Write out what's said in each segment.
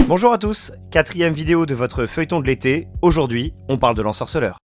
Bonjour à tous, quatrième vidéo de votre feuilleton de l'été. Aujourd'hui, on parle de l'ensorceleur.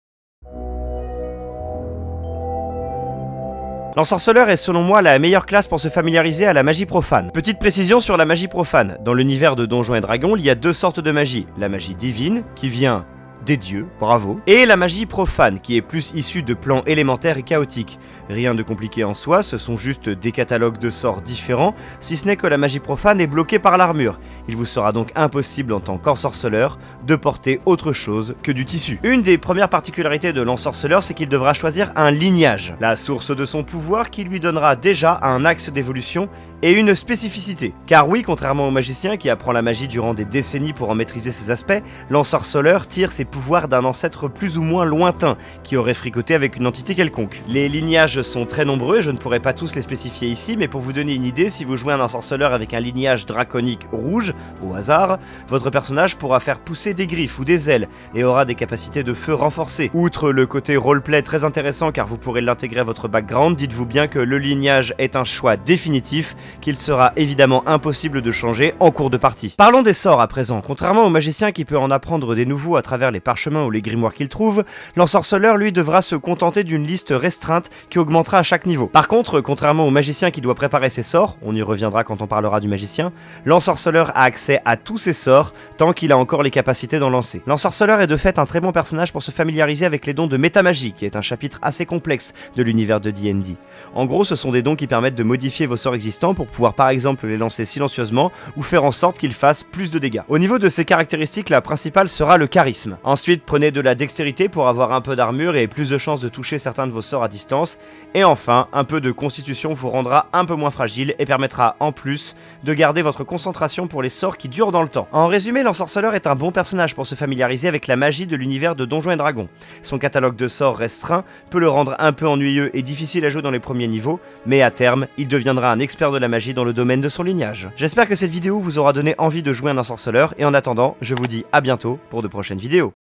L'ensorceleur est selon moi la meilleure classe pour se familiariser à la magie profane. Petite précision sur la magie profane. Dans l'univers de Donjons et Dragons, il y a deux sortes de magie. La magie divine, qui vient des dieux, bravo, et la magie profane, qui est plus issue de plans élémentaires et chaotiques. Rien de compliqué en soi, ce sont juste des catalogues de sorts différents, si ce n'est que la magie profane est bloquée par l'armure. Il vous sera donc impossible en tant qu'ensorceleur de porter autre chose que du tissu. Une des premières particularités de l'ensorceleur, c'est qu'il devra choisir un lignage, la source de son pouvoir qui lui donnera déjà un axe d'évolution et une spécificité. Car oui, contrairement au magicien qui apprend la magie durant des décennies pour en maîtriser ses aspects, l'ensorceleur tire ses pouvoirs d'un ancêtre plus ou moins lointain qui aurait fricoté avec une entité quelconque. Les lignages sont très nombreux, je ne pourrais pas tous les spécifier ici, mais pour vous donner une idée, si vous jouez un ensorceleur avec un lignage draconique rouge, au hasard, votre personnage pourra faire pousser des griffes ou des ailes et aura des capacités de feu renforcées. Outre le côté roleplay très intéressant car vous pourrez l'intégrer à votre background, dites-vous bien que le lignage est un choix définitif qu'il sera évidemment impossible de changer en cours de partie. Parlons des sorts à présent. Contrairement au magicien qui peut en apprendre des nouveaux à travers les parchemins ou les grimoires qu'il trouve, l'ensorceleur lui devra se contenter d'une liste restreinte qui augmentera à chaque niveau. Par contre, contrairement au magicien qui doit préparer ses sorts, on y reviendra quand on parlera du magicien, l'ensorceleur a accès à tous ses sorts tant qu'il a encore les capacités d'en lancer. L'ensorceleur est de fait un très bon personnage pour se familiariser avec les dons de métamagie, qui est un chapitre assez complexe de l'univers de D&D. En gros, ce sont des dons qui permettent de modifier vos sorts existants pour pouvoir par exemple les lancer silencieusement ou faire en sorte qu'ils fassent plus de dégâts. Au niveau de ces caractéristiques, la principale sera le charisme. Ensuite, prenez de la dextérité pour avoir un peu d'armure et plus de chances de toucher certains de vos sorts à distance. Et enfin, un peu de constitution vous rendra un peu moins fragile et permettra en plus de garder votre concentration pour les sorts qui durent dans le temps. En résumé, l'ensorceleur est un bon personnage pour se familiariser avec la magie de l'univers de Donjons et Dragons. Son catalogue de sorts restreint peut le rendre un peu ennuyeux et difficile à jouer dans les premiers niveaux, mais à terme, il deviendra un expert de la magie dans le domaine de son lignage. J'espère que cette vidéo vous aura donné envie de jouer un ensorceleur et en attendant, je vous dis à bientôt pour de prochaines vidéos.